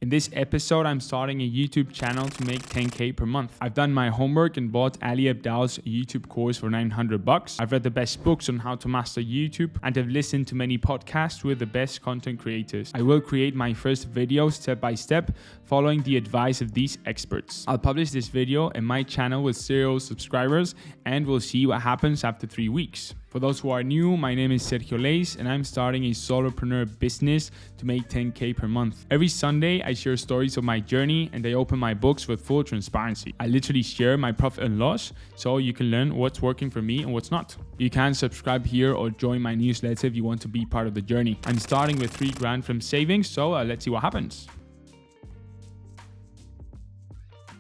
In this episode, I'm starting a YouTube channel to make 10K per month. I've done my homework and bought Ali Abdaal's YouTube course for $900. I've read the best books on how to master YouTube and have listened to many podcasts with the best content creators. I will create my first video step by step, following the advice of these experts. I'll publish this video in my channel with 0 subscribers and we'll see what happens after 3 weeks. For those who are new, my name is Sergio Leis and I'm starting a solopreneur business to make 10K per month. Every Sunday, I share stories of my journey and I open my books with full transparency. I literally share my profit and loss so you can learn what's working for me and what's not. You can subscribe here or join my newsletter if you want to be part of the journey. I'm starting with $3,000 from savings, so let's see what happens.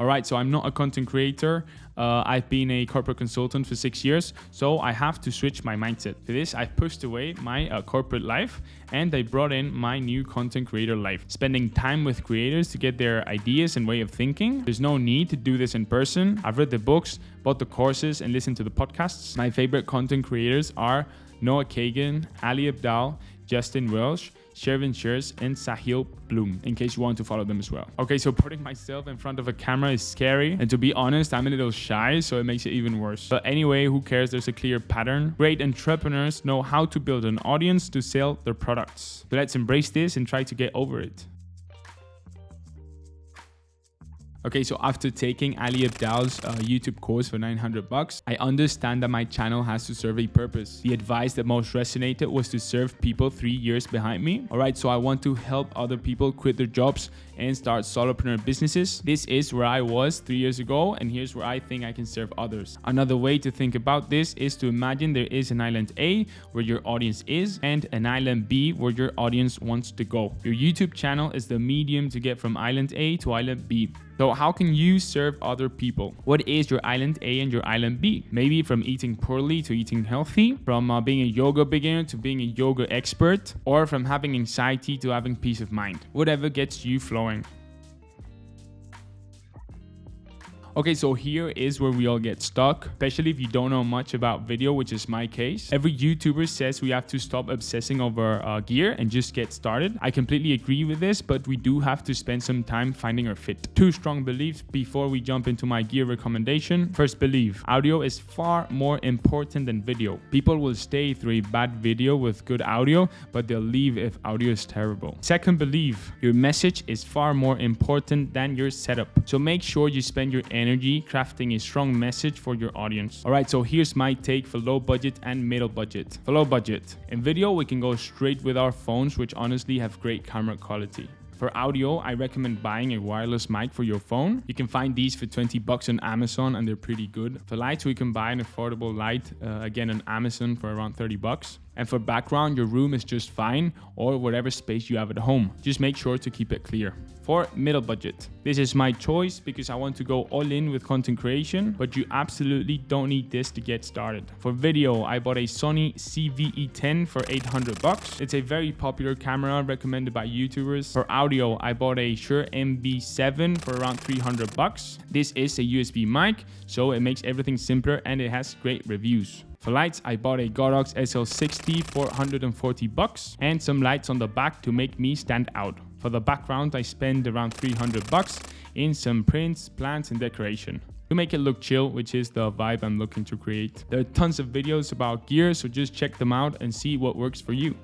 Alright, so I'm not a content creator. I've been a corporate consultant for 6 years, so I have to switch my mindset. For this, I've pushed away my corporate life and I brought in my new content creator life. Spending time with creators to get their ideas and way of thinking. There's no need to do this in person. I've read the books, bought the courses, and listened to the podcasts. My favorite content creators are Noah Kagan, Ali Abdaal, Justin Welsh, Shervin Shers, and Sahil Bloom, in case you want to follow them as well. Okay, so putting myself in front of a camera is scary, and to be honest, I'm a little shy, so it makes it even worse. But anyway, who cares? There's a clear pattern. Great entrepreneurs know how to build an audience to sell their products. So let's embrace this and try to get over it. Okay, so after taking Ali Abdaal's YouTube course for $900, I understand that my channel has to serve a purpose. The advice that most resonated was to serve people 3 years behind me. Alright, so I want to help other people quit their jobs and start solopreneur businesses. This is where I was 3 years ago, and here's where I think I can serve others. Another way to think about this is to imagine there is an island A where your audience is and an island B where your audience wants to go. Your YouTube channel is the medium to get from island A to island B. So how can you serve other people? What is your island A and your island B? Maybe from eating poorly to eating healthy, from being a yoga beginner to being a yoga expert, or from having anxiety to having peace of mind. Whatever gets you flowing. Okay, so here is where we all get stuck, especially if you don't know much about video, which is my case. Every YouTuber says we have to stop obsessing over gear and just get started. I completely agree with this, but we do have to spend some time finding our fit. 2 strong beliefs before we jump into my gear recommendation. First belief, audio is far more important than video. People will stay through a bad video with good audio, but they'll leave if audio is terrible. Second belief, your message is far more important than your setup. So make sure you spend your energy crafting a strong message for your audience. Alright, so here's my take for low budget and middle budget. For low budget, in video we can go straight with our phones, which honestly have great camera quality. For audio, I recommend buying a wireless mic for your phone. You can find these for $20 on Amazon and they're pretty good. For lights, we can buy an affordable light, again on Amazon for around $30. And for background, your room is just fine, or whatever space you have at home. Just make sure to keep it clear. For middle budget, this is my choice because I want to go all in with content creation, but you absolutely don't need this to get started. For video, I bought a Sony CVE10 for $800. It's a very popular camera recommended by YouTubers. For audio, I bought a Shure MB7 for around $300. This is a USB mic, so it makes everything simpler and it has great reviews. For lights, I bought a Godox SL60 for $140 and some lights on the back to make me stand out. For the background, I spent around $300 in some prints, plants, and decoration to make it look chill, which is the vibe I'm looking to create. There are tons of videos about gear, so just check them out and see what works for you.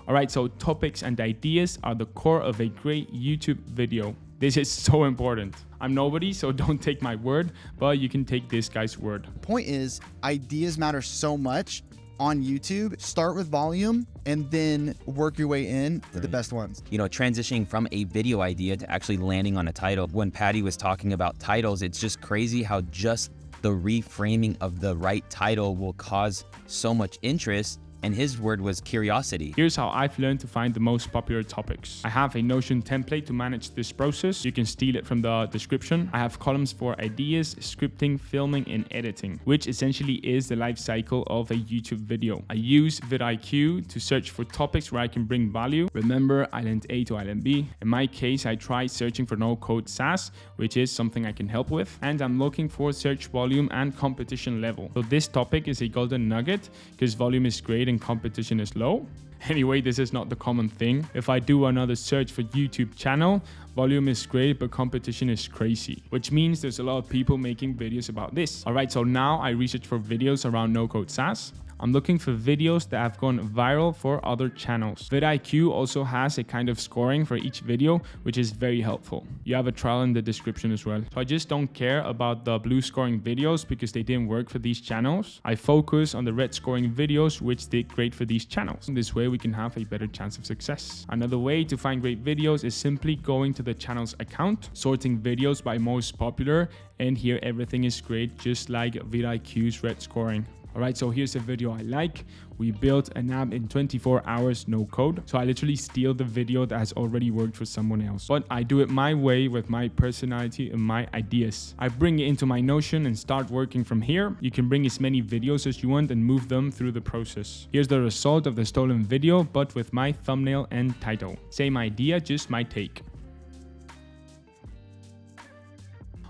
Alright, so topics and ideas are the core of a great YouTube video. This is so important. I'm nobody, so don't take my word, but you can take this guy's word. The point is, ideas matter so much on YouTube. Start with volume and then work your way in to the best ones. You know, transitioning from a video idea to actually landing on a title. When Patty was talking about titles, it's just crazy how just the reframing of the right title will cause so much interest. And his word was curiosity. Here's how I've learned to find the most popular topics. I have a Notion template to manage this process. You can steal it from the description. I have columns for ideas, scripting, filming, and editing, which essentially is the life cycle of a YouTube video. I use vidIQ to search for topics where I can bring value. Remember, island A to island B. In my case, I try searching for no-code SaaS, which is something I can help with. And I'm looking for search volume and competition level. So this topic is a golden nugget because volume is great and competition is low. Anyway, this is not the common thing. If I do another search for YouTube channel, volume is great, but competition is crazy, which means there's a lot of people making videos about this. All right, so now I research for videos around no-code SaaS. I'm looking for videos that have gone viral for other channels. vidIQ also has a kind of scoring for each video, which is very helpful. You have a trial in the description as well. So I just don't care about the blue scoring videos because they didn't work for these channels. I focus on the red scoring videos, which did great for these channels. In this way, we can have a better chance of success. Another way to find great videos is simply going to the channel's account, sorting videos by most popular, and here everything is great, just like vidIQ's red scoring. All right, so here's a video I like. We built an app in 24 hours, no code. So I literally steal the video that has already worked for someone else. But I do it my way with my personality and my ideas. I bring it into my Notion and start working from here. You can bring as many videos as you want and move them through the process. Here's the result of the stolen video, but with my thumbnail and title. Same idea, just my take.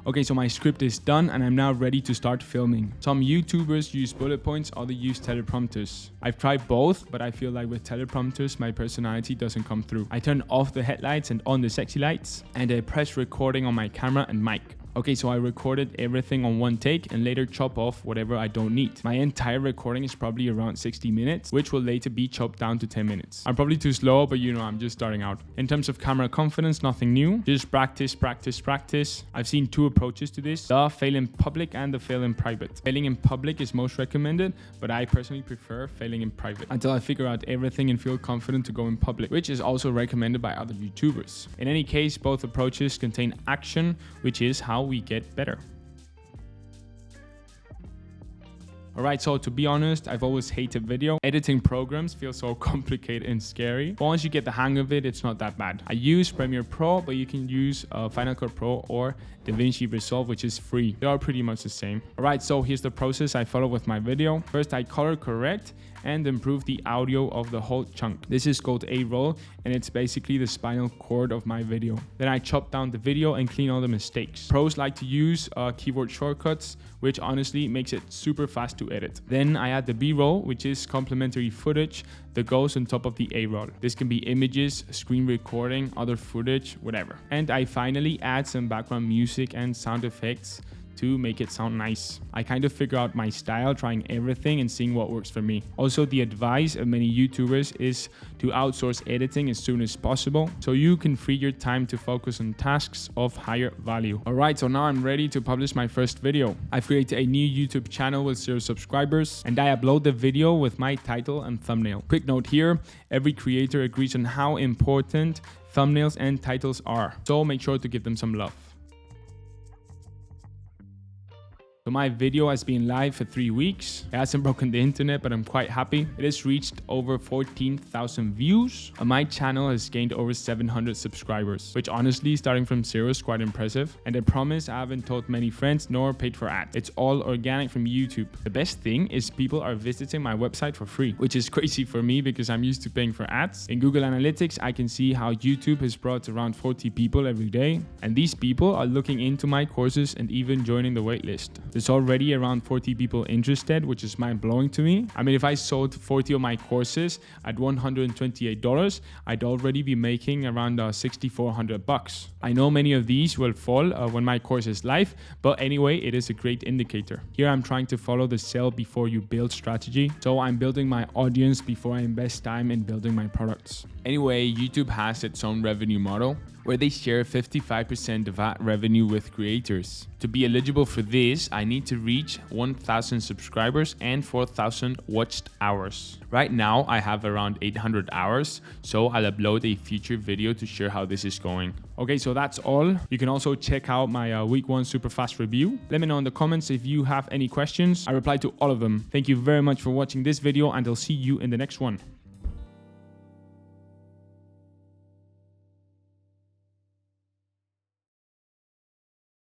Okay, so my script is done and I'm now ready to start filming. Some YouTubers use bullet points, others use teleprompters. I've tried both, but I feel like with teleprompters, my personality doesn't come through. I turn off the headlights and on the sexy lights, and I press recording on my camera and mic. Okay, so I recorded everything on one take and later chop off whatever I don't need. My entire recording is probably around 60 minutes, which will later be chopped down to 10 minutes. I'm probably too slow, but you know, I'm just starting out. In terms of camera confidence, nothing new. Just practice, practice, practice. I've seen two approaches to this: the fail in public and the fail in private. Failing in public is most recommended, but I personally prefer failing in private until I figure out everything and feel confident to go in public, which is also recommended by other YouTubers. In any case, both approaches contain action, which is how we get better. Alright, so to be honest, I've always hated video. Editing programs feel so complicated and scary. But once you get the hang of it, it's not that bad. I use Premiere Pro, but you can use Final Cut Pro or DaVinci Resolve, which is free. They are pretty much the same. Alright, so here's the process I follow with my video. First, I color correct and improve the audio of the whole chunk. This is called A-roll, and it's basically the spinal cord of my video. Then I chop down the video and clean all the mistakes. Pros like to use keyboard shortcuts, which honestly makes it super fast to edit. Then I add the B-roll, which is complementary footage that goes on top of the A-roll. This can be images, screen recording, other footage, whatever. And I finally add some background music and sound effects to make it sound nice. I kind of figure out my style, trying everything and seeing what works for me. Also, the advice of many YouTubers is to outsource editing as soon as possible, so you can free your time to focus on tasks of higher value. Alright, so now I'm ready to publish my first video. I've created a new YouTube channel with 0 subscribers, and I upload the video with my title and thumbnail. Quick note here, every creator agrees on how important thumbnails and titles are, so make sure to give them some love. So my video has been live for 3 weeks. It hasn't broken the internet, but I'm quite happy. It has reached over 14,000 views. And my channel has gained over 700 subscribers, which honestly, starting from 0 is quite impressive. And I promise I haven't told many friends nor paid for ads. It's all organic from YouTube. The best thing is people are visiting my website for free, which is crazy for me because I'm used to paying for ads. In Google Analytics, I can see how YouTube has brought around 40 people every day. And these people are looking into my courses and even joining the waitlist. There's already around 40 people interested, which is mind-blowing to me. I mean, if I sold 40 of my courses at $128, I'd already be making around $6,400. I know many of these will fall when my course is live, but anyway, it is a great indicator. Here I'm trying to follow the sell before you build strategy. So I'm building my audience before I invest time in building my products. Anyway, YouTube has its own revenue model where they share 55% of that revenue with creators. To be eligible for this, I need to reach 1,000 subscribers and 4,000 watched hours. Right now, I have around 800 hours, so I'll upload a future video to share how this is going. Okay, so that's all. You can also check out my week 1 super fast review. Let me know in the comments if you have any questions. I reply to all of them. Thank you very much for watching this video, and I'll see you in the next one.